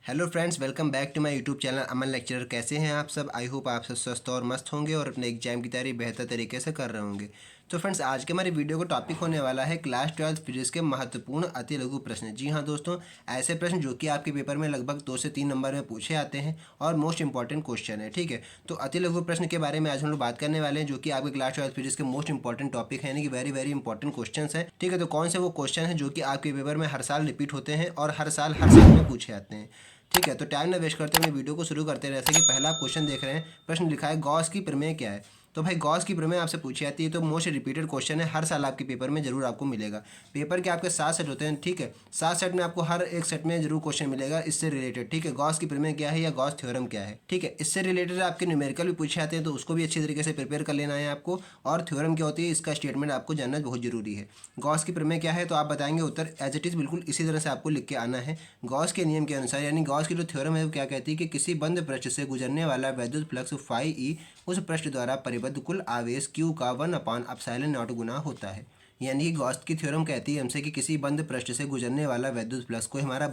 Hello friends, welcome back to my YouTube channel Aman lecturer. कैसे हैं आप सब? आई होप आप सब स्वस्थ और मस्त होंगे और अपने एग्जाम की तैयारी बेहतर तरीके से कर रहे होंगे। तो फ्रेंड्स, आज के हमारे वीडियो का टॉपिक होने वाला है क्लास 12 फिजिक्स के महत्वपूर्ण अति लघु प्रश्न। जी हाँ दोस्तों, ऐसे प्रश्न जो कि आपके पेपर में लगभग 2 से 3 नंबर में पूछे आते हैं और मोस्ट इंपॉर्टेंट क्वेश्चन है। ठीक है, तो अति लघु प्रश्न के बारे में आज हम लोग बात करने वाले हैं, जो कि आपके क्लास 12 फिजिक्स के मोस्ट इंपॉर्टेंट टॉपिक है, यानी कि वेरी वेरी इंपॉर्टेंट क्वेश्चन है। ठीक है, तो कौन से वो क्वेश्चन है जो कि आपके पेपर में हर साल रिपीट होते हैं और हर साल में पूछे आते हैं। ठीक है, तो टाइम ना वेस्ट करते हुए वीडियो को शुरू करते हैं। जैसे कि पहला आप क्वेश्चन देख रहे हैं, प्रश्न लिखा है गॉस की प्रमेय क्या है। तो भाई गॉस की प्रमेय आपसे पूछी जाती है, तो मोस्ट रिपीटेड क्वेश्चन है, हर साल आपके पेपर में जरूर आपको मिलेगा। पेपर के आपके 7 सेट होते हैं। ठीक है, 7 सेट में आपको हर एक सेट में जरूर क्वेश्चन मिलेगा इससे रिलेटेड। ठीक है, गॉस की प्रमेय क्या है या गॉस थ्योरम क्या है। ठीक है, इससे रिलेटेड आपके न्यूमेरिकल भी पूछे जाते हैं, तो उसको भी अच्छी तरीके से प्रिपेयर कर लेना है आपको। और थ्योरम क्या होती है, इसका स्टेटमेंट आपको जानना बहुत जरूरी है। गॉस की प्रमेय क्या है, तो आप बताएंगे उत्तर एज इट इज बिल्कुल इसी तरह से आपको लिख के आना है। गॉस के नियम के अनुसार, यानी गॉस की जो थ्योरम है वो क्या कहती है कि किसी बंद पृष्ठ से गुजरने वाला विद्युत फ्लक्स फाई ई उस पृष्ठ द्वारा परिबद्ध कुल आवेश क्यू का 1/ε0 गुना होता है। यानी कि गॉस की थ्योरम कहती है हमसे कि किसी बंद पृष्ठ से गुजरने वाला विद्युत फ्लक्स, कोई हमारा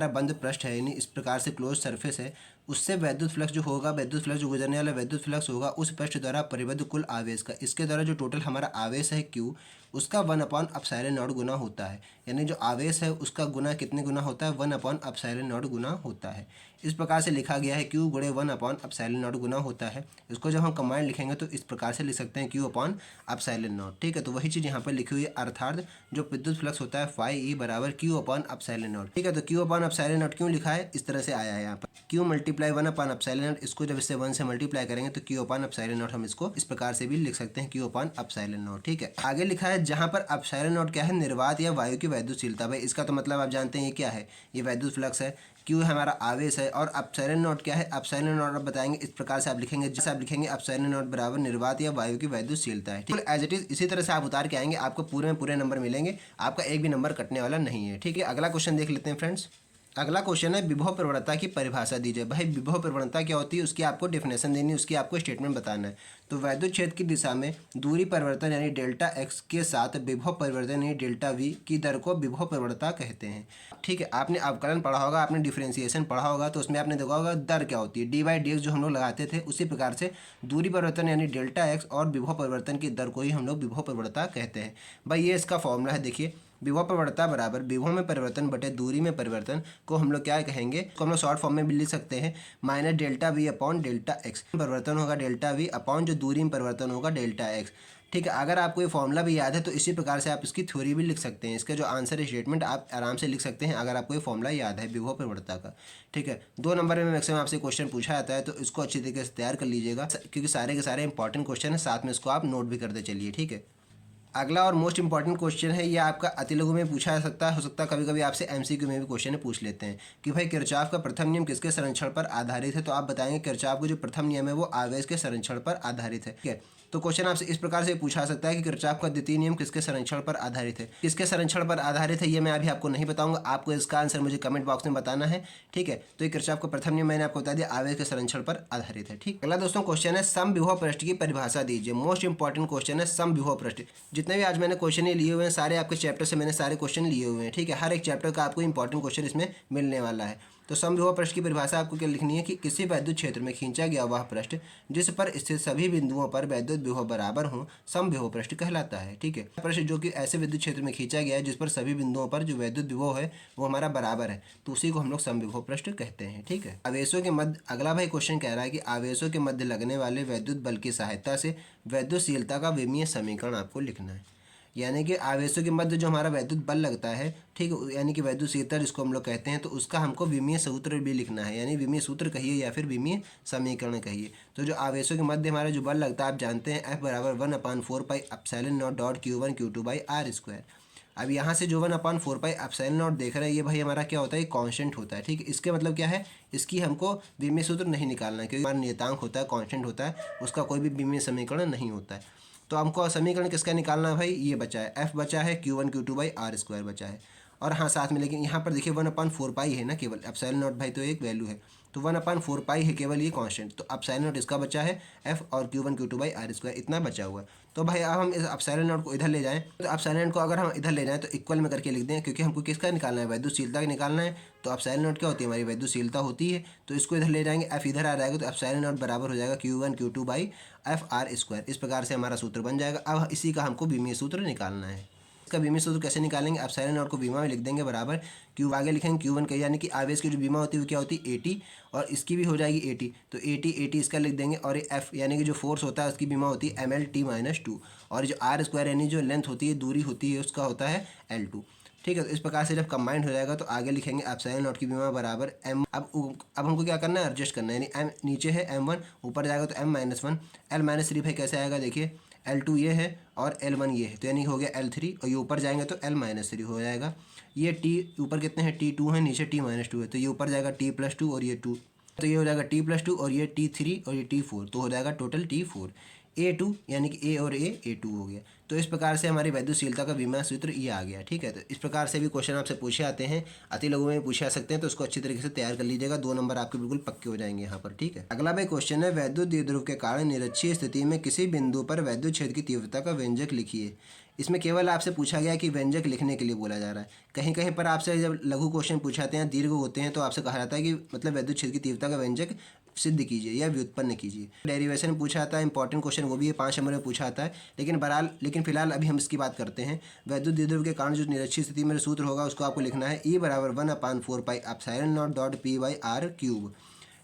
बंद पृष्ठ है, यानी इस प्रकार से क्लोज सरफेस है, उससे विद्युत फ्लक्स जो होगा, विद्युत फ्लक्स जो गुजरने वाला विद्युत फ्लक्स होगा उस पृष्ठ द्वारा परिबद्ध कुल आवेश का, इसके द्वारा जो टोटल हमारा आवेश है क्यू, उसका 1/ε0 गुना होता है। यानी जो आवेश है उसका गुना कितने गुना होता है, 1/ε0 गुना होता है। इस प्रकार से लिखा गया है, क्यू गुणे 1/ε0 गुना होता है। इसको जब हम कंबाइंड लिखेंगे तो इस प्रकार से लिख सकते हैं, Q/ε0। ठीक है, तो वही चीज़ यहाँ पर लिखी हुई है, अर्थात जो विद्युत फ्लक्स होता है फाई ई बराबर Q/ε0। ठीक है, तो Q/ε0 क्यों लिखा है, इस तरह से आया है यहाँ पर, Q मल्टीप्लाई 1/ε0। इसको जब इससे 1 से मल्टीप्लाई करेंगे तो Q/ε0 हम इसको इस प्रकार से भी लिख सकते हैं, Q/ε0। ठीक है, आगे लिखा है जहाँ पर ε0 क्या है, निर्वात या वायु की वैद्युतशीलता। भाई इसका तो मतलब आप जानते हैं ये क्या है, ये वैद्युत फ्लक्स है। क्यू हमारा आवेश है और ε0 क्या है, ε0 आप बताएंगे इस प्रकार से आप लिखेंगे, जैसे आप लिखेंगे ε0 बराबर निर्वात या वायु की वैद्युतशीलता है। ठीक है, एज इट इज इसी तरह से आप उतार के आएंगे, आपको पूरे में पूरे नंबर मिलेंगे, आपका एक भी नंबर कटने वाला नहीं है। ठीक है, अगला क्वेश्चन देख लेते हैं फ्रेंड्स। अगला क्वेश्चन है विभव प्रवणता की परिभाषा दीजिए। भाई विभव प्रवणता क्या होती है, उसकी आपको डेफिनेशन देनी है, उसकी आपको स्टेटमेंट बताना है। तो वैद्युत क्षेत्र की दिशा में दूरी परिवर्तन यानी डेल्टा एक्स के साथ विभव परिवर्तन यानी डेल्टा वी की दर को विभव प्रवणता कहते हैं। ठीक है, आपने अवकलन पढ़ा होगा, आपने डिफरेंशिएशन पढ़ा होगा, तो उसमें आपने देखा होगा दर क्या होती है, dy/dx जो हम लोग लगाते थे, उसी प्रकार से दूरी परिवर्तन यानी डेल्टा एक्स और विभव परिवर्तन की दर को ही हम लोग विभव प्रवणता कहते हैं। भाई ये इसका फॉर्मूला है, देखिए, विभव प्रवणता बराबर विभव में परिवर्तन बटे दूरी में परिवर्तन को हम लोग क्या कहेंगे, को हम लोग शॉर्ट फॉर्म में भी लिख सकते हैं, minus delta we upon delta x. परिवर्तन होगा डेल्टा वी अपॉन जो दूरी में परिवर्तन होगा डेल्टा एक्स। ठीक है, अगर आपको ये फॉर्मूला भी याद है तो इसी प्रकार से आप इसकी थ्योरी भी लिख सकते हैं, इसके जो आंसर स्टेटमेंट आप आराम से लिख सकते हैं अगर आपको ये फॉर्मूला याद है विभव प्रवणता का। ठीक है, 2 नंबर में मैक्सिमम आपसे क्वेश्चन पूछा जाता है, तो इसको अच्छी तरीके से तैयार कर लीजिएगा, क्योंकि सारे के सारे इंपॉर्टेंट क्वेश्चन है, साथ में इसको आप नोट भी करते चलिए। ठीक है, अगला और मोस्ट इंपॉर्टेंट क्वेश्चन है, ये आपका अतिलघु में पूछा जा सकता है, हो सकता है कभी कभी आपसे एमसीक्यू में भी क्वेश्चन पूछ लेते हैं कि भाई किरचॉफ का प्रथम नियम किसके संरक्षण पर आधारित है। तो आप बताएंगे किरचॉफ का जो प्रथम नियम है वो आवेश के संरक्षण पर आधारित है। ठीक है, तो क्वेश्चन आपसे इस प्रकार से पूछा सकता है कि किरचॉफ का द्वितीय नियम किसके संरक्षण पर आधारित है। किसके संरक्षण पर आधारित है ये मैं अभी आपको नहीं बताऊंगा, आपको इसका आंसर मुझे कमेंट बॉक्स में बताना है। ठीक है, तो ये किरचॉफ का प्रथम नियम मैंने आपको बता दिया, आवेश के संरक्षण पर आधारित है। ठीक, अगला दोस्तों क्वेश्चन है समविभव पृष्ठ की परिभाषा दीजिए। मोस्ट इंपॉर्टेंट क्वेश्चन है समविभव पृष्ठ। जितने भी आज मैंने क्वेश्चन लिए हुए हैं सारे आपके चैप्टर से मैंने सारे क्वेश्चन लिए हुए हैं। ठीक है, हर एक चैप्टर का आपको इंपॉर्टेंट क्वेश्चन इसमें मिलने वाला है। तो समविभव पृष्ठ की परिभाषा आपको क्या लिखनी है कि किसी वैद्युत क्षेत्र में खींचा गया वह पृष्ठ जिस पर स्थित सभी बिंदुओं पर वैद्युत विभव बराबर हों समविभव पृष्ठ कहलाता है। ठीक है, पृष्ठ जो कि ऐसे विद्युत क्षेत्र में खींचा गया है जिस पर सभी बिंदुओं पर जो वैद्युत विभव है वो हमारा बराबर है, तो उसी को हम लोग समविभव पृष्ठ कहते हैं। ठीक है, आवेशों के मध्य, अगला भाई क्वेश्चन कह रहा है कि आवेशों के मध्य लगने वाले वैद्युत बल की सहायता से वैद्युतशीलता का विमीय समीकरण आपको लिखना है। यानी कि आवेशों के मध्य जो हमारा वैद्युत बल लगता है, ठीक है, यानी कि वैद्युतशीलता जिसको हम लोग कहते हैं, तो उसका हमको विमीय सूत्र भी लिखना है, यानी विमीय सूत्र कहिए या फिर विमीय समीकरण कहिए। तो जो आवेशों के मध्य हमारा जो बल लगता है आप जानते हैं F बराबर 1/4πε0 डॉट Q1 Q2/r²। अब यहाँ से जो 1/4πε0 देख रहे हैं ये भाई हमारा क्या होता है, कांस्टेंट होता है। ठीक है, इसके मतलब क्या है, इसकी हमको विमीय सूत्र नहीं निकालना है, क्योंकि हमारा नियतांक होता है, कांस्टेंट होता है, उसका कोई भी विमीय समीकरण नहीं होता है। तो हमको समीकरण किसका निकालना है भाई, ये बचा है F बचा है Q1 Q2/r² बचा है। और हाँ साथ में, लेकिन यहाँ पर देखिए 1/4 पाई है ना केवल, एप्सिलॉन नॉट भाई तो एक वैल्यू है, तो 1/4 पाई है केवल ये कांस्टेंट, तो एप्सिलॉन नॉट इसका बचा है एफ, और Q1 Q2/r² इतना बचा हुआ है। तो भाई अब हम इस एप्सिलॉन नॉट को इधर ले जाएं, तो एप्सिलॉन नॉट को अगर हम इधर ले जाएं तो इक्वल में करके लिख दें, क्योंकि हमको किसका निकालना है, वैद्युशीलता का निकालना है। तो एप्सिलॉन नॉट क्या होती है, हमारी वैद्युशीलता होती है, तो इसको इधर ले जाएंगे, एफ इधर आ जाएगा, तो एप्सिलॉन नॉट बराबर हो जाएगा Q1 Q2/FR²। इस प्रकार से हमारा सूत्र बन जाएगा। अब इसी का हमको विमीय सूत्र निकालना है। इसका विमीय सूत्र कैसे निकालेंगे, एप्सिलॉन नॉट को विमा में लिख देंगे बराबर क्यू, आगे लिखेंगे Q1 का, यानी कि आवेश की जो विमा होती है वो क्या होती है 80, और इसकी भी हो जाएगी 80, तो 80 इसका लिख देंगे। और ये एफ यानी कि जो फोर्स होता है उसकी विमा होती है mL/t-2, और जो R² यानी जो लेंथ होती है, दूरी होती है, उसका होता है L2। ठीक है, तो इस प्रकार से जब कंबाइंड हो जाएगा तो आगे लिखेंगे एप्सिलॉन नॉट की विमा बराबर m। अब हमको क्या करना है, एडजस्ट करना है, यानी m नीचे है m1, ऊपर जाएगा तो m-1, L-3 भाई कैसे आएगा, देखिए L2 ये है और L1 ये है, तो यानी हो गया L3, और ये ऊपर जाएंगे तो L-3 हो जाएगा। ये T ऊपर कितने हैं, T2 है, नीचे T-2 है, तो ये ऊपर जाएगा T+2 और ये 2, तो ये हो जाएगा T+2 और ये T3 और ये T4, तो हो जाएगा टोटल T4। A2 यानी कि A और A2 हो गया। तो इस प्रकार से हमारी वैद्युशीलता का विमा सूत्र ये आ गया। ठीक है, तो इस प्रकार से भी क्वेश्चन आपसे पूछे आते हैं, अति लघु में पूछे आ सकते हैं, तो उसको अच्छी तरीके से तैयार कर लीजिएगा, 2 नंबर आपके बिल्कुल पक्के हो जाएंगे यहाँ पर। ठीक है, अगला भाई क्वेश्चन है, वैद्युत द्विध्रुव के कारण निरक्षीय स्थिति में किसी बिंदु पर वैद्युत क्षेत्र की तीव्रता का व्यंजक लिखिए। इसमें केवल आपसे पूछा गया कि व्यंजक लिखने के लिए बोला जा रहा है। कहीं कहीं पर आपसे जब लघु क्वेश्चन पूछाते हैं, दीर्घ होते हैं, तो आपसे कहा जाता है कि मतलब वैद्युत क्षेत्र की तीव्रता का व्यंजक सिद्ध कीजिए या व्युत्पन्न कीजिए। डेरिवेशन पूछा आता है, इंपॉर्टेंट क्वेश्चन वो भी 5 नंबर में पूछा आता है, लेकिन फिलहाल अभी हम इसकी बात करते हैं। वैद्युत द्विध्रुव के कारण जो निरक्षीय स्थिति में सूत्र होगा उसको आपको लिखना है E बराबर 1/4πε0.P/r³।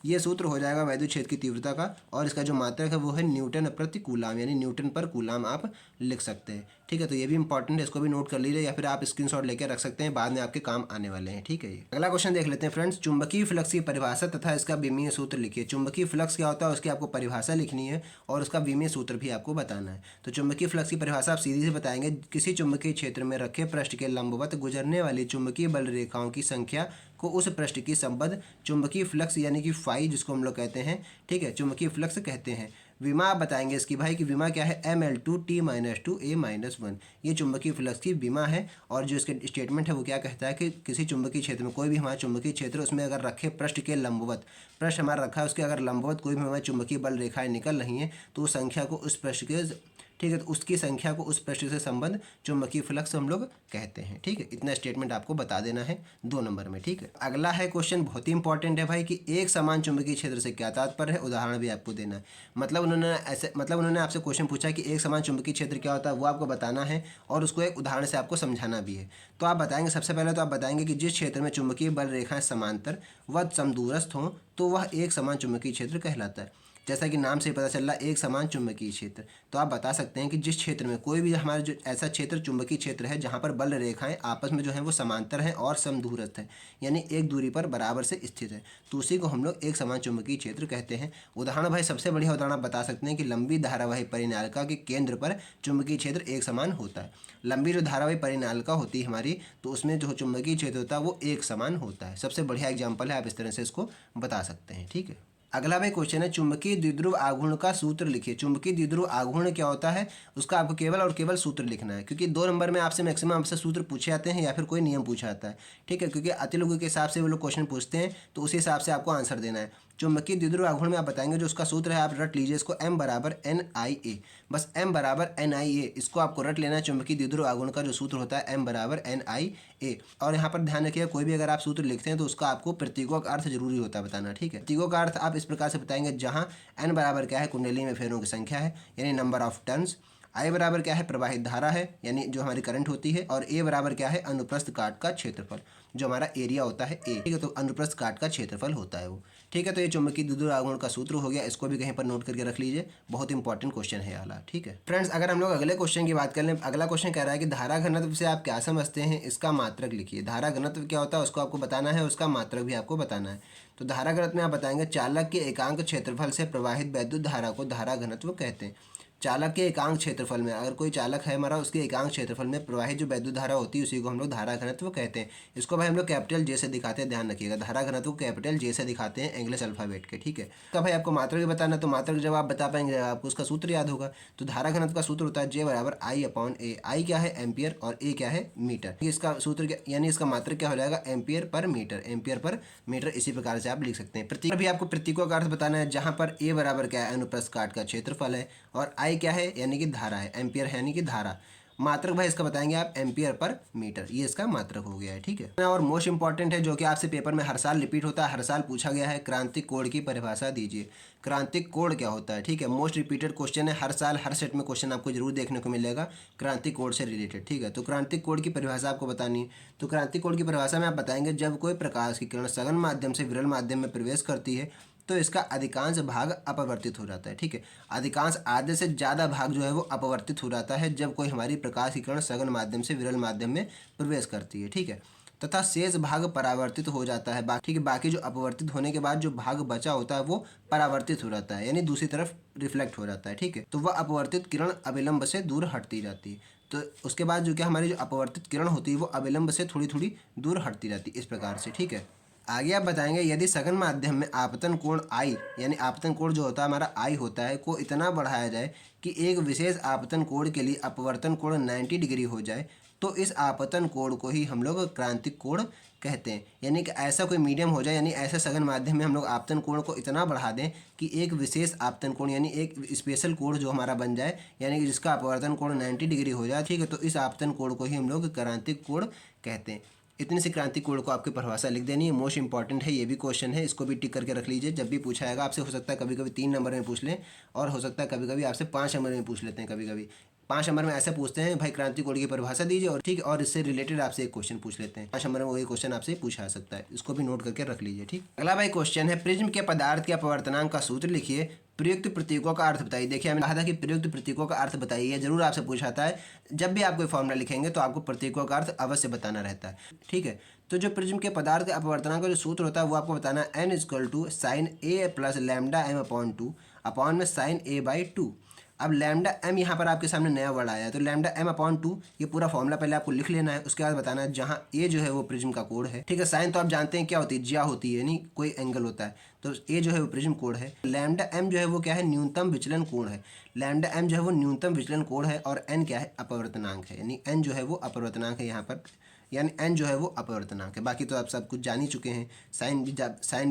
ये सूत्र हो जाएगा वैद्युत क्षेत्र की तीव्रता का, और इसका जो मात्रक है वो है न्यूटन प्रति कूलाम, यानी न्यूटन पर कूलाम आप लिख सकते हैं। ठीक है, तो ये भी इंपॉर्टेंट है, इसको भी नोट कर लीजिए, या फिर आप स्क्रीनशॉट लेकर रख सकते हैं, बाद में आपके काम आने वाले हैं। ठीक है, ये अगला क्वेश्चन देख लेते हैं फ्रेंड्स। चुंबकीय फ्लक्स की परिभाषा तथा इसका विमीय सूत्र लिखिए। चुंबकीय फ्लक्स क्या होता है उसकी आपको परिभाषा लिखनी है, और उसका विमीय सूत्र भी आपको बताना है। तो चुंबकीय फ्लक्स की परिभाषा आप सीधी से बताएंगे, किसी चुंबकीय क्षेत्र में रखे पृष्ठ के लंबवत गुजरने वाली चुंबकीय बल रेखाओं की संख्या को उस पृष्ठ की संबद्ध चुंबकीय फ्लक्स यानी कि फाई, जिसको हम लोग कहते हैं, ठीक है, चुंबकीय फ्लक्स कहते हैं। विमा आप बताएंगे इसकी भाई कि विमा क्या है, mL2T-2A-1। ये चुंबकीय फ्लक्स की विमा है, और जो इसके स्टेटमेंट है वो क्या कहता है कि किसी चुंबकीय क्षेत्र में, कोई भी हमारा चुंबकीय क्षेत्र, उसमें अगर रखे पृष्ठ के लंबवत, पृष्ठ हमारा रखा है उसके अगर लंबवत कोई भी हमारी चुंबकीय बल रेखाएं निकल रही हैं, तो उस संख्या को उस पृष्ठ के, ठीक है, तो उसकी संख्या को उस पृष्ठ से संबंध चुंबकीय फ्लक्स हम लोग कहते हैं। ठीक है, इतना स्टेटमेंट आपको बता देना है 2 नंबर में। ठीक है, अगला है क्वेश्चन, बहुत ही इंपॉर्टेंट है भाई, कि एक समान चुंबकीय क्षेत्र से क्या तात्पर्य है, उदाहरण भी आपको देना है। मतलब उन्होंने आपसे क्वेश्चन पूछा कि एक समान चुंबकीय क्षेत्र क्या होता है, वो आपको बताना है, और उसको एक उदाहरण से आपको समझाना भी है। तो आप बताएंगे, सबसे पहले तो आप बताएंगे कि जिस क्षेत्र में चुंबकीय बल रेखाएं समांतर व समदूरस्थ हों तो वह एक समान चुंबकीय क्षेत्र कहलाता है। जैसा कि नाम से पता चल रहा है, एक समान चुंबकीय क्षेत्र, तो आप बता सकते हैं कि जिस क्षेत्र में कोई भी हमारा जो ऐसा क्षेत्र चुंबकीय क्षेत्र है जहाँ पर बल रेखाएं आपस में जो है वो समांतर हैं और समदूरस्थ हैं, यानी एक दूरी पर बराबर से स्थित है, तो उसी को हम लोग एक समान चुंबकीय क्षेत्र कहते हैं। उदाहरण भाई, सबसे बढ़िया उदाहरण आप बता सकते हैं कि लंबी धारावाही परिनालिका के केंद्र पर चुंबकीय क्षेत्र एक समान होता है। लंबी जो धारावाही परिनालिका होती है हमारी, तो उसमें जो चुंबकीय क्षेत्र होता है वो एक समान होता है। सबसे बढ़िया एग्जाम्पल है, आप इस तरह से इसको बता सकते हैं। ठीक है, अगला भाई क्वेश्चन है, चुंबकीय द्विध्रुव आघूर्ण का सूत्र लिखिए। चुंबकीय द्विध्रुव आघूर्ण क्या होता है उसका आपको केवल और केवल सूत्र लिखना है, क्योंकि 2 नंबर में आपसे मैक्सिमम आपसे सूत्र पूछे जाते हैं या फिर कोई नियम पूछा जाता है। ठीक है, क्योंकि अति लघु के हिसाब से वो लोग क्वेश्चन पूछते हैं, तो उसी हिसाब से आपको आंसर देना है। चुंबकीय द्विध्रुव आघूर्ण में आप बताएंगे, जो उसका सूत्र है आप रट लीजिए इसको, M बराबर NIA, बस M बराबर NIA, इसको आपको रट लेना है। चुंबकीय द्विध्रुव आघूर्ण का जो सूत्र होता है M बराबर NIA। और यहाँ पर ध्यान रखिएगा, कोई भी अगर आप सूत्र लिखते हैं तो उसका आपको प्रतीकों का अर्थ जरूरी होता है बताना। ठीक है, प्रतीकों का अर्थ आप इस प्रकार से बताएंगे, जहाँ N बराबर क्या है, कुंडली में फेरों की संख्या है, यानी नंबर ऑफ टर्न्स। I बराबर क्या है, प्रवाहित धारा है, यानी जो हमारी करंट होती है। और A बराबर क्या है, अनुप्रस्थ काट का क्षेत्रफल, जो हमारा एरिया होता है A। ठीक है, तो अनुप्रस्थ काट का क्षेत्रफल होता है वो। ठीक है, तो ये चुंबकीय द्विध्रुव आघूर्ण का सूत्र हो गया, इसको भी कहीं पर नोट करके रख लीजिए, बहुत इंपॉर्टेंट क्वेश्चन है वाला। ठीक है फ्रेंड्स, अगर हम लोग अगले क्वेश्चन की बात कर लें, अगला क्वेश्चन कह रहा है कि धारा घनत्व से आप क्या समझते हैं, इसका मात्रक लिखिए। धारा घनत्व क्या होता है उसको आपको बताना है, उसका मात्रक भी आपको बताना है। तो धारा घनत्व में आप बताएंगे, चालक के एकांक क्षेत्रफल से प्रवाहित वैद्युत धारा को धारा घनत्व कहते हैं। चालक के एकांक क्षेत्रफल में, अगर कोई चालक है हमारा, उसके एकांक क्षेत्रफल में प्रवाहित जो वैद्युत धारा होती है उसी को हम लोग धारा घनत्व कहते हैं। इसको भाई हम लोग कैपिटल जे से दिखाते हैं, ध्यान रखिएगा, धारा घनत्व को कैपिटल जे से दिखाते हैं इंग्लिश अल्फाबेट के, ठीक है। तो भाई आपको मात्रक भी बताना, तो मात्रक जब आप बता पाएंगे आपको उसका सूत्र याद होगा। तो धारा घनत्व का सूत्र होता है जे बराबर आई अपॉन ए। आई क्या है? एम्पियर, और ए क्या है? मीटर। इसका सूत्र क्या, यानी इसका मात्रक क्या हो जाएगा? Ampere per metre, ampere per metre. इसी प्रकार से आप लिख सकते हैं। प्रतीक भी आपको प्रतीकों का अर्थ बताना है, जहां पर ए बराबर क्या है? अनुप्रस्थ काट का क्षेत्रफल है, और आई क्या है? यानी कि धारा है, एम्पियर है यानी कि धारा। मात्रक भाई इसका बताएंगे आप एम्पियर पर मीटर, ये इसका मात्रक हो गया है, ठीक है। और मोस्ट इंपॉर्टेंट है जो कि आपसे पेपर में हर साल रिपीट होता है, हर साल पूछा गया है, क्रांतिक कोण की परिभाषा दीजिए। क्रांतिक कोण क्या होता है, ठीक है। मोस्ट रिपीटेड क्वेश्चन है, हर साल हर सेट में क्वेश्चन आपको जरूर देखने को मिलेगा क्रांतिक कोण से रिलेटेड, ठीक है। तो क्रांतिक कोण की परिभाषा आपको बतानी है। तो क्रांतिक कोण की परिभाषा में आप बताएंगे, जब कोई प्रकाश की किरण सघन माध्यम से विरल माध्यम में प्रवेश करती है तो इसका अधिकांश भाग अपवर्तित हो जाता है, ठीक है। अधिकांश, आधे से ज़्यादा भाग जो है वो अपवर्तित हो जाता है जब कोई हमारी प्रकाश की किरण सघन माध्यम से विरल माध्यम में प्रवेश करती है, ठीक है। तथा शेष भाग परावर्तित हो जाता है, ठीक है। बाकी जो अपवर्तित होने के बाद जो भाग बचा होता है वो परावर्तित हो जाता है, यानी दूसरी तरफ रिफ्लेक्ट हो जाता है, ठीक है। तो वह अपवर्तित किरण अविलंब से दूर हटती जाती है। तो उसके बाद जो क्या हमारी जो अपवर्तित किरण होती है वो अविलंब से थोड़ी थोड़ी दूर हटती जाती है, इस प्रकार से, ठीक है। आगे आप बताएंगे, यदि सघन माध्यम में आपतन कोण आई, यानी आपतन कोण जो होता है हमारा आई होता है, को इतना बढ़ाया जाए कि एक विशेष आपतन कोण के लिए अपवर्तन कोण 90 डिग्री हो जाए, तो इस आपतन कोण को ही हम लोग क्रांतिक कोण कहते हैं। यानी कि ऐसा कोई मीडियम हो जाए, यानी ऐसे सघन माध्यम में हम लोग आपतन कोण को इतना बढ़ा दें कि एक विशेष आपतन कोण, यानी एक स्पेशल कोण जो हमारा बन जाए, यानी कि जिसका अपवर्तन कोण 90 डिग्री हो जाए, ठीक है। तो इस आपतन कोण को ही हम लोग क्रांतिक कोण कहते हैं। इतनी सी क्रांतिक कोण को आपकी परिभाषा लिख देनी है, मोस्ट इंपॉर्टेंट है, ये भी क्वेश्चन है, इसको भी टिक करके रख लीजिए। जब भी पूछा जाएगा आपसे, हो सकता है कभी कभी 3 नंबर में पूछ लें, और हो सकता है कभी कभी आपसे 5 नंबर में पूछ लेते हैं। कभी कभी 5 नंबर में ऐसे पूछते हैं, भाई क्रांतिक कोण की परिभाषा दीजिए, और ठीक है, और इससे रिलेटेड आपसे एक क्वेश्चन पूछ लेते हैं। 5 नंबर में वही क्वेश्चन आपसे पूछा सकता है, इसको भी नोट करके रख लीजिए, ठीक। अगला भाई क्वेश्चन है, प्रिज्म के पदार्थ के अपवर्तनांक का सूत्र लिखिए, प्रयुक्त प्रतीकों का अर्थ बताइए। देखिए हमने कहा था कि प्रयुक्त प्रतीकों का अर्थ बताइए, जरूर आपसे पूछा था है। जब भी आप कोई फॉर्मूला लिखेंगे तो आपको प्रतीकों का अर्थ अवश्य बताना रहता है, ठीक है। तो जो प्रिज्म के पदार्थ के अपवर्तनांक का जो सूत्र होता है वो आपको बताना है, n=sin a plus lambda m upon 2 upon में sin a/2। अब लैम्डा m यहाँ पर आपके सामने नया वर्ड आया है, तो लैम्डा m अपॉन 2 ये पूरा फॉर्मूला पहले आपको लिख लेना है। उसके बाद बताना है जहाँ a जो है वो प्रिज्म का कोण है, ठीक है। साइन तो आप जानते हैं क्या होती है, ज्या होती है, यानी कोई एंगल होता है, तो a जो है वो प्रिज्म कोण है। लैम्डा m जो है वो क्या है? न्यूनतम विचलन कोण है। लैम्डा m जो है वो न्यूनतम विचलन कोण है, और n क्या है? अपवर्तनांक है, यानी n जो है वो अपवर्तनांक है यहाँ पर, यानी n जो है वो अपवर्तनांक है। बाकी तो आप सब कुछ जान ही चुके हैं, साइन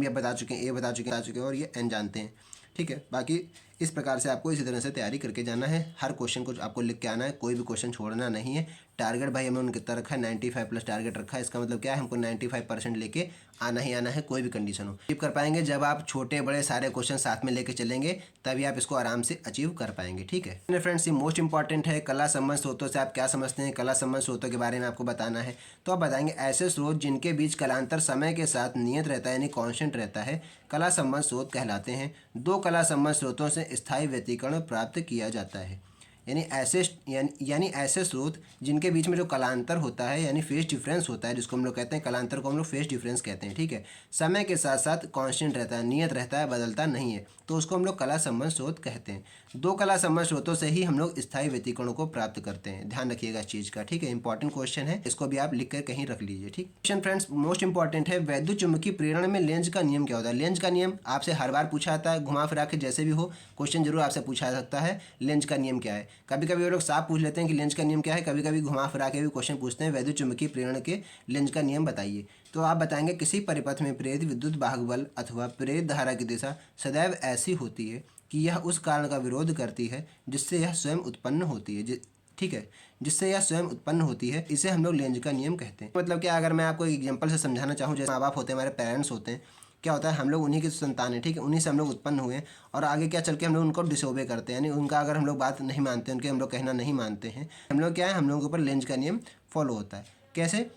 भी आप बता चुके हैं, a बता चुके हैं, और ये n जानते हैं, ठीक है। बाकी इस प्रकार से आपको इसी तरह से तैयारी करके जाना है, हर क्वेश्चन को आपको लिख के आना है, कोई भी क्वेश्चन छोड़ना नहीं है। टारगेट भाई हमें उनके तरह रखा है 95 प्लस टारगेट रखा है, इसका मतलब क्या है? हमको 95% लेके आना ही आना है, कोई भी कंडीशन हो। अचीव कर पाएंगे जब आप छोटे बड़े सारे क्वेश्चन साथ में लेके चलेंगे, तभी आप इसको आराम से अचीव कर पाएंगे, ठीक है। फ्रेंड्स ये मोस्ट इंपॉर्टेंट है, कला संबंध स्रोतों से आप क्या समझते हैं, कला संबंध स्रोतों के बारे में आपको बताना है। तो आप बताएंगे ऐसे स्रोत जिनके बीच कलांतर समय के साथ नियत रहता है, यानी कॉन्स्टेंट रहता है, कला संबंध स्रोत कहलाते हैं। 2 कला संबंध स्रोतों से स्थायी व्यतिकरण प्राप्त किया जाता है, यानी ऐसे स्रोत जिनके बीच में जो कलांतर होता है, यानी फेज डिफरेंस होता है, जिसको हम लोग कहते हैं, कलांतर को हम लोग फेज डिफरेंस कहते हैं, ठीक है। समय के साथ साथ कांस्टेंट रहता है, नियत रहता है, बदलता नहीं है, तो उसको हम लोग कला संबंध स्रोत कहते हैं। 2 कला संबंध स्रोतों से ही हम लोग स्थायी व्यतिकरणों को प्राप्त करते हैं, ध्यान रखिएगा इस चीज़ का, ठीक है। इंपॉर्टेंट क्वेश्चन है, इसको भी आप लिख कर कहीं रख लीजिए, ठीक। क्वेश्चन फ्रेंड्स मोस्ट इंपॉर्टेंट है, वैद्युत चुंबकीय प्रेरण में लेंज का नियम क्या होता है? लेंज का नियम आपसे हर बार पूछा जाता है, घुमा फिरा के जैसे भी हो क्वेश्चन जरूर आपसे पूछा जा सकता है, लेंज का नियम क्या है। कभी कभी वो लोग साफ पूछ लेते हैं कि लेंज का नियम क्या है, कभी कभी घुमा फिरा के भी क्वेश्चन पूछते हैं, वैद्युत चुंबकीय प्रेरण के लेंज का नियम बताइए। तो आप बताएंगे, किसी परिपथ में प्रेरित विद्युत बाहुबल अथवा प्रेरित धारा की दिशा सदैव ऐसी होती है कि यह उस कारण का विरोध करती है जिससे यह स्वयं उत्पन्न होती है, ठीक है, जिससे यह स्वयं उत्पन्न होती है, इसे हम लोग लेंज का नियम कहते हैं। मतलब क्या, अगर मैं आपको एक एग्जांपल से समझाना चाहूँ, जैसे माँ बाप होते हैं, हमारे पेरेंट्स होते हैं, क्या होता है, हम लोग उन्हीं की संतान है, ठीक है, उन्हीं से हम लोग उत्पन्न हुए हैं, और आगे क्या चल के हम लोग उनको डिसोबे करते हैं, यानी उनका अगर हम लोग बात नहीं मानते, उनके हम लोग कहना नहीं मानते हैं, हम लोग क्या है, हम लोगों के ऊपर लेंज का नियम फॉलो होता है। कैसे?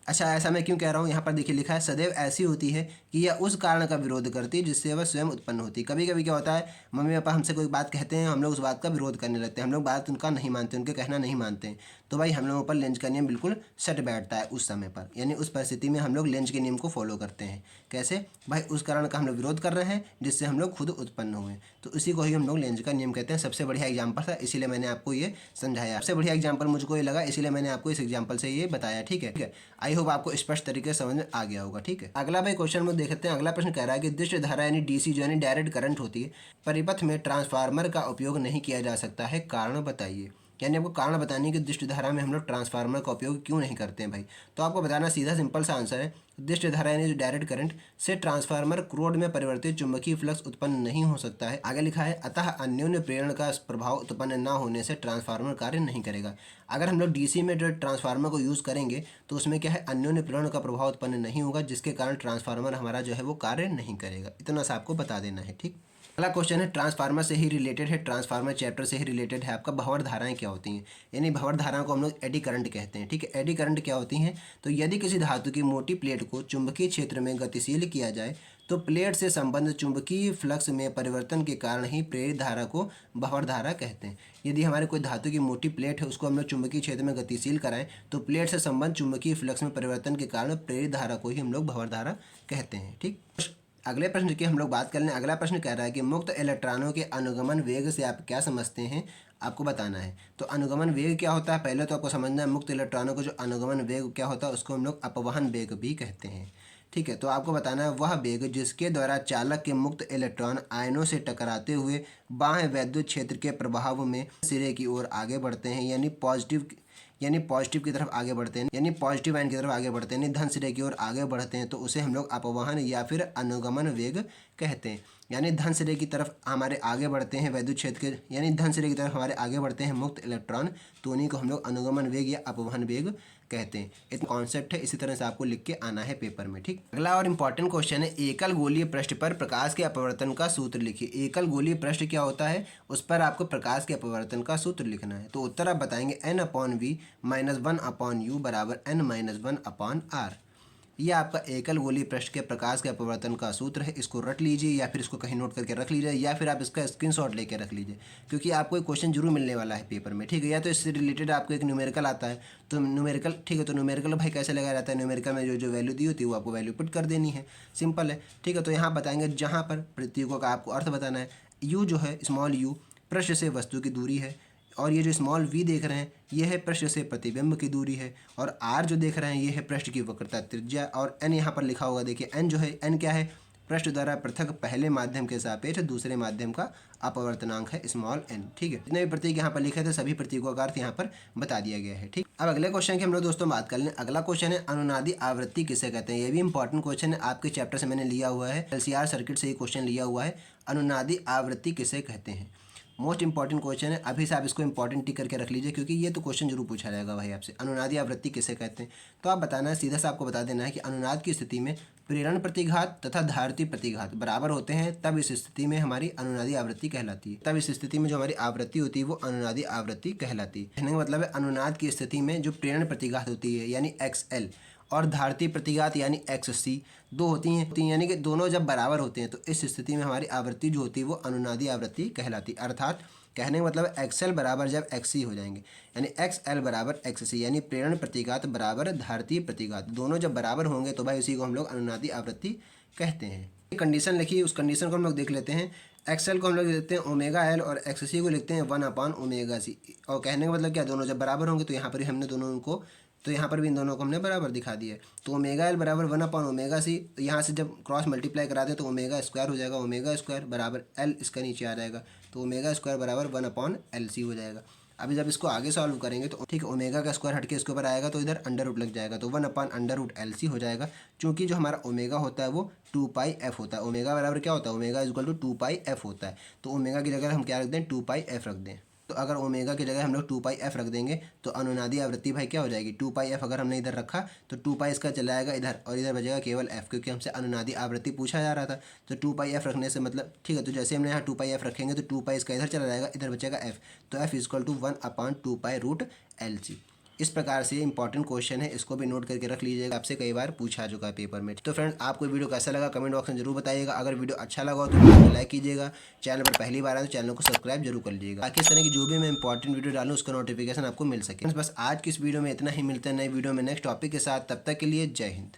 अच्छा, ऐसा मैं क्यों कह रहा हूँ, यहाँ पर देखिए लिखा है, सदैव ऐसी होती है कि यह उस कारण का विरोध करती है जिससे वह स्वयं उत्पन्न होती है। कभी कभी क्या होता है, मम्मी पापा हमसे कोई बात कहते हैं, हम लोग उस बात का विरोध करने लगते हैं, हम लोग बात उनका नहीं मानते, उनके कहना नहीं मानते हैं, तो भाई हम लोगों पर लेंज का नियम बिल्कुल सट बैठता है उस समय पर, यानी उस परिस्थिति में हम लोग लेंज के नियम को फॉलो करते हैं। कैसे भाई? उस कारण का हम लोग विरोध कर रहे हैं जिससे हम लोग खुद उत्पन्न हुए, तो इसी को ही हम लोग लेंज का नियम कहते हैं। सबसे बढ़िया एग्जाम्पल था, इसीलिए मैंने आपको ये समझाया। सबसे बढ़िया एग्जाम्पल मुझको ये लगा, इसीलिए मैंने आपको इस एग्जाम्पल से ये बताया। ठीक है, आई होप आपको स्पष्ट तरीके से समझ में आ गया होगा। ठीक है, अगला भाई क्वेश्चन में देखते हैं। अगला प्रश्न कह रहा है कि दृश्य धारा यानी डीसी जो यानी डायरेक्ट करंट होती है, परिपथ में ट्रांसफार्मर का उपयोग नहीं किया जा सकता है, कारण बताइए। यानी आपको कारण बतानी है कि दृष्ट धारा में हम लोग ट्रांसफार्मर का उपयोग क्यों नहीं करते हैं भाई। तो आपको बताना सीधा सिंपल सा आंसर है, दृष्ट धारा यानी जो डायरेक्ट करंट से ट्रांसफार्मर क्रोड में परिवर्तित चुंबकीय फ्लक्स उत्पन्न नहीं हो सकता है। आगे लिखा है, अतः अन्योन्य प्रेरण का प्रभाव उत्पन्न न होने से ट्रांसफार्मर कार्य नहीं करेगा। अगर हम लोग डीसी में जो ट्रांसफार्मर को यूज़ करेंगे तो उसमें क्या है, अन्योन्य प्रेरण का प्रभाव उत्पन्न नहीं होगा, जिसके कारण ट्रांसफार्मर हमारा जो है वो कार्य नहीं करेगा। इतना सा आपको बता देना है। ठीक, अगला क्वेश्चन है ट्रांसफार्मर से ही रिलेटेड है, ट्रांसफार्मर चैप्टर से ही रिलेटेड है आपका। भंवर धाराएं क्या होती हैं, यानी भंवर धाराओं को हम लोग एडी करंट कहते हैं। ठीक है, एडी करंट क्या होती हैं? तो यदि किसी धातु की मोटी प्लेट को चुंबकीय क्षेत्र में गतिशील किया जाए तो प्लेट से संबंध चुंबकीय फ्लक्स में परिवर्तन के कारण ही प्रेरित धारा को भंवर धारा कहते हैं। यदि हमारे कोई धातु की मोटी प्लेट है, उसको हम लोग चुंबकीय क्षेत्र में गतिशील कराएं तो प्लेट से संबंध चुंबकीय फ्लक्स में परिवर्तन के कारण प्रेरित धारा को ही हम लोग भंवर धारा कहते हैं। ठीक, अगले प्रश्न की हम लोग बात कर लें। अगला प्रश्न कह रहा है कि मुक्त इलेक्ट्रॉनों के अनुगमन वेग से आप क्या समझते हैं, आपको बताना है। तो अनुगमन वेग क्या होता है, पहले तो आपको समझना है। मुक्त इलेक्ट्रॉनों का जो अनुगमन वेग क्या होता है उसको हम लोग अपवहन वेग भी कहते हैं। ठीक है, तो आपको बताना है वह वेग जिसके द्वारा चालक के मुक्त इलेक्ट्रॉन आयनों से टकराते हुए बाह्य वैद्युत क्षेत्र के प्रभाव में सिरे की ओर आगे बढ़ते हैं, यानी पॉजिटिव की तरफ आगे बढ़ते हैं, यानी पॉजिटिव आयन की तरफ आगे बढ़ते हैं, यानी धन सिरे की ओर आगे बढ़ते हैं, तो उसे हम लोग अपवहन या फिर अनुगमन वेग कहते हैं। यानी धन सिरे की तरफ हमारे आगे बढ़ते हैं वैद्युत क्षेत्र के, यानी धन सिरे की तरफ हमारे आगे बढ़ते हैं मुक्त इलेक्ट्रॉन, तो उन्हीं को हम लोग अनुगमन वेग या अपवहन वेग कहते हैं। इतना कॉन्सेप्ट है, इसी तरह से आपको लिख के आना है पेपर में। ठीक, अगला और इम्पॉर्टेंट क्वेश्चन है, एकल गोलीय पृष्ठ पर प्रकाश के अपवर्तन का सूत्र लिखिए। एकल गोलीय पृष्ठ क्या होता है, उस पर आपको प्रकाश के अपवर्तन का सूत्र लिखना है। तो उत्तर आप बताएंगे n/v - 1/u बराबर n-1/r। ये आपका एकल गोलीय पृष्ठ के प्रकाश के अपवर्तन का सूत्र है। इसको रट लीजिए या फिर इसको कहीं नोट करके रख लीजिए, या फिर आप इसका स्क्रीनशॉट लेके रख लीजिए, क्योंकि आपको एक क्वेश्चन जरूर मिलने वाला है पेपर में। ठीक है, या तो इससे रिलेटेड आपको एक न्यूमेरिकल आता है, तो न्यूमेरिकल, ठीक है, तो न्यूमेरिकल भाई कैसे लगाया जाता है, न्यूमेरिकल में जो जो वैल्यू दी होती है वो आपको वैल्यू पुट कर देनी है, सिंपल है। ठीक है, तो यहाँ बताएंगे जहाँ पर प्रतीकों का आपको अर्थ बताना है। यू जो है स्मॉल यू पृष्ठ से वस्तु की दूरी है, और ये जो स्मॉल वी देख रहे हैं ये है पृष्ठ से प्रतिबिंब की दूरी है, और आर जो देख रहे हैं ये है पृष्ठ की वक्रता त्रिज्या, और एन यहाँ पर लिखा होगा, देखिए एन जो है, एन क्या है, पृष्ठ द्वारा पृथक पहले माध्यम के सापेक्ष दूसरे माध्यम का अपवर्तनांक है स्मॉल एन। ठीक है, जितने भी प्रतीक यहाँ पर लिखे थे सभी प्रतीकों का अर्थ यहाँ पर बता दिया गया है। ठीक, अब अगले क्वेश्चन की हम लोग दोस्तों बात कर लें। अगला क्वेश्चन है अनुनादी आवृत्ति किसे कहते हैं। ये भी इंपॉर्टेंट क्वेश्चन है, आपके चैप्टर से मैंने लिया हुआ है, LCR सर्किट से ये क्वेश्चन लिया हुआ है, अनुनादी आवृत्ति किसे कहते हैं। मोस्ट इंपॉर्टेंट क्वेश्चन है, अभी से आप इसको इंपॉर्टेंट टिक करके रख लीजिए, क्योंकि ये तो क्वेश्चन जरूर पूछा जाएगा भाई आपसे। अनुनादी आवृत्ति किसे कहते हैं, तो आप बताना है, सीधा सा आपको बता देना है कि अनुनाद की स्थिति में प्रेरण प्रतिघात तथा धारिती प्रतिघात बराबर होते हैं, तब इस स्थिति में हमारी अनुनादी आवृत्ति कहलाती है। तब इस स्थिति में जो हमारी आवृत्ति होती है वो अनुनादी आवृत्ति कहलाती है। कहने का मतलब है अनुनाद की स्थिति में जो प्रेरण प्रतिघात होती है यानी XL और धारिती प्रतिघात यानी XC दो होती हैं, यानी कि दोनों जब बराबर होते हैं तो इस स्थिति में हमारी आवृत्ति जो होती है वो अनुनादी आवृत्ति कहलाती है। अर्थात कहने का मतलब XL बराबर जब XC हो जाएंगे, यानी XL बराबर XC, यानी प्रेरण प्रतिघात बराबर धारिती प्रतिघात, दोनों जब बराबर होंगे तो भाई उसी को हम लोग अनुनादी आवृत्ति कहते हैं। कंडीशन लिखी, उस कंडीशन को हम लोग देख लेते हैं। XL को हम लोग लिखते हैं ω/L और XC को लिखते हैं 1/ωc, और कहने का मतलब क्या, दोनों जब बराबर होंगे तो यहाँ पर हमने दोनों को, तो यहाँ पर भी इन दोनों को हमने बराबर दिखा दिया। तो ω/L बराबर 1/ωc, यहाँ से जब क्रॉस मल्टीप्लाई करा दें तो ω² हो जाएगा, ω² बराबर L इसका नीचे आ जाएगा, तो ω² बराबर 1/LC हो जाएगा। अभी जब इसको आगे सॉल्व करेंगे तो ठीक है, ओमेगा का स्क्वायर हट के इसके ऊपर आएगा तो इधर अंडर रूट लग जाएगा, तो 1/√LC हो जाएगा। चूँकि जो हमारा ओमेगा होता है वो 2πf होता है। ओमेगा बराबर क्या होता है, ओमेगा = 2πf होता है, तो ओमेगा की जगह हम क्या रख दें, 2πf रख दें। तो अगर ओमेगा की जगह हम लोग 2πf रख देंगे तो अनुनादी आवृत्ति भाई क्या हो जाएगी, 2πf अगर हमने इधर रखा तो 2π इसका चला जाएगा इधर, और इधर बचेगा केवल f, क्योंकि हमसे अनुनादी आवृत्ति पूछा जा रहा था। तो 2πf रखने से मतलब ठीक है, तो जैसे हमने यहाँ 2πf रखेंगे तो 2π इसका इधर चला जाएगा, इधर बचेगा f, तो f = 1/2π√LC। इस प्रकार से इंपॉर्टेंट क्वेश्चन है, इसको भी नोट करके रख लीजिएगा, आपसे कई बार पूछा चुका है पेपर में। तो फ्रेंड्स, आपको वीडियो कैसा लगा कमेंट बॉक्स में जरूर बताइएगा। अगर वीडियो अच्छा लगा हो तो वीडियो को लाइक कीजिएगा, चैनल पर पहली बार आए तो चैनल को सब्सक्राइब जरूर कर लीजिएगा, ताकि इस तरह की जो भी मैं इंपॉर्टेंट वीडियो डालूँ उसका नोटिफिकेशन आपको मिल सके। बस आज की इस वीडियो में इतना ही, मिलते हैं नई वीडियो में नेक्स्ट टॉपिक के साथ। तब तक के लिए जय हिंद।